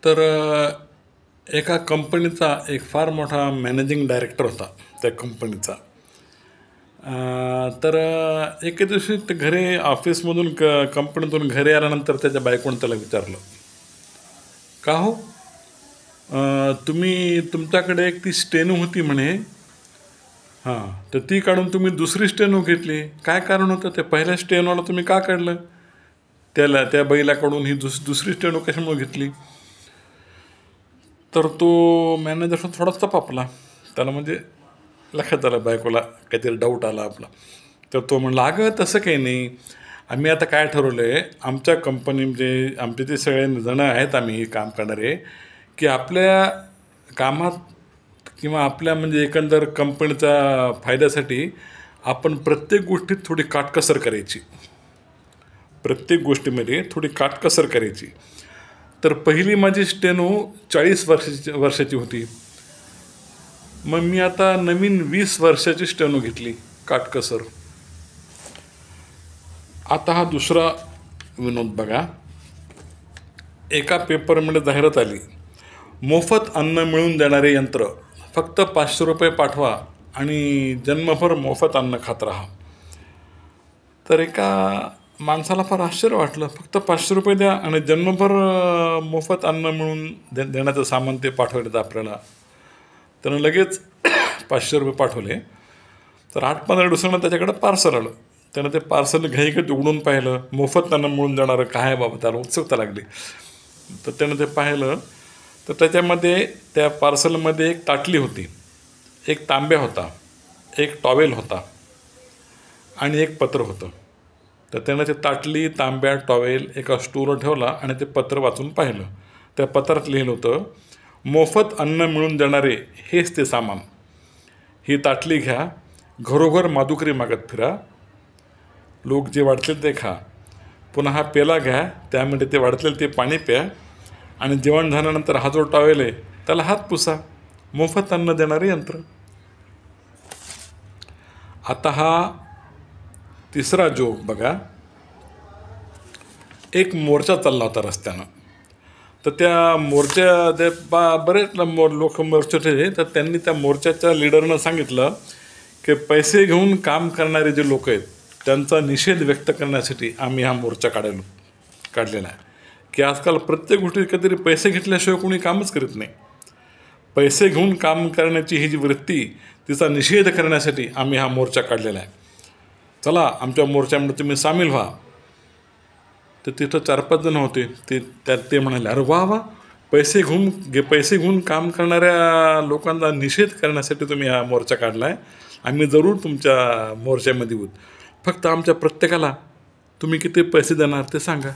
तर एका कंपनीचा एक फार मोठा मॅनेजिंग डायरेक्टर होता त्या कंपनीचा. तर एके दिवशी ते घरी ऑफिसमधून कंपनीतून घरी आल्यानंतर त्याच्या बायकोनं त्याला विचारलं, का हो तुम्ही तुमच्याकडे एक ती स्टेनू होती म्हणे, हां, तर ती काढून तुम्ही दुसरी स्टेनू घेतली, काय कारण होतं? ते पहिल्या स्टेनोला तुम्ही का काढलं? त्या बैलाकडून ही दुसरी स्टेनू कशामुळे घेतली? तर तो मॅनेजर थोडा तपापला, त्याला म्हणजे लक्षात आलं बायकोला काहीतरी डाऊट आला आपला. तर तो म्हणला, अगं तसं काही नाही, आम्ही आता काय ठरवलं आहे, आमच्या कंपनी म्हणजे आमचे ते सगळे जणं आहेत आम्ही काम करणारे, की आपल्या कामात किंवा आपल्या म्हणजे एकंदर कंपनीच्या फायद्यासाठी आपण प्रत्येक गोष्टीत थोडी काटकसर करायची, प्रत्येक गोष्टीमध्ये थोडी काटकसर करायची. तर पहिली माझी स्टेनो 40 वर्षाची होती, मग मी आता नवीन 20 वर्षाची स्टेनो घेतली, काटकसर. आता हा दुसरा विनोद बघा. एका पेपरमध्ये जाहिरात आली, मोफत अन्न मिळवून देणारे यंत्र, फक्त 500 रुपये पाठवा आणि जन्मभर मोफत अन्न खात राहा. तर एका माणसाला फार आश्चर्य वाटलं, फक्त 500 रुपये द्या आणि जन्मभर मोफत अन्न मिळून देण्याचं सामान ते पाठवलं आपल्याला. त्यानं लगेच 500 रुपये पाठवले. तर 8-15 दिवसांना त्याच्याकडं पार्सल आलं. त्यानं ते पार्सल घाईघाईत उघडून पाहिलं, मोफत अन्न मिळून देणारं काय आहे बाबा, त्याला उत्सुकता लागली. तर त्यानं ते पाहिलं, तर त्याच्यामध्ये त्या पार्सलमध्ये एक ताटली होती, एक तांब्या होता, एक टॉवेल होता आणि एक पत्र होतं. तर त्यानं ते ताटली, तांब्या, टॉवेल एका स्टूलवर ठेवला आणि ते पत्र वाचून पाहिलं. त्या पत्रात लिहिलं होतं, मोफत अन्न मिळून देणारे हेच ते सामान. ही ताटली घ्या, घरोघर माधुकरी मागत फिरा, लोक जे वाढतील ते खा. पुन्हा हा पेला घ्या, त्यामध्ये ते वाढतील ते पाणी प्या आणि जेवण झाल्यानंतर हा जो टॉवेल आहे त्याला हात पुसा. मोफत अन्न देणारे यंत्र. आता हा तिसरा जोक बघा. एक मोर्चा चालला होता रस्त्यानं. तर त्या बरेच लोक मोर्चाचे होते. तर त्यांनी त्या मोर्चाच्या लीडरनं सांगितलं की पैसे घेऊन काम करणारे जे लोक आहेत त्यांचा निषेध व्यक्त करण्यासाठी आम्ही हा मोर्चा काढलेला आहे, की आजकाल प्रत्येक गोष्टी कधीतरी पैसे घेतल्याशिवाय कोणी कामच करीत नाही. पैसे घेऊन काम करण्याची ही जी वृत्ती, तिचा निषेध करण्यासाठी आम्ही हा मोर्चा काढलेला आहे. चला आमच्या मोर्चामध्ये तुम्ही सामील व्हा. तर तिथं 4-5 जण होते. ते म्हणाले, अरे वा वा, पैसे घेऊन काम करणाऱ्या लोकांचा निषेध करण्यासाठी तुम्ही हा मोर्चा काढला आहे. आम्ही जरूर तुमच्या मोर्चामध्ये येऊ. फक्त आमच्या प्रत्येकाला तुम्ही किती पैसे देणार ते सांगा.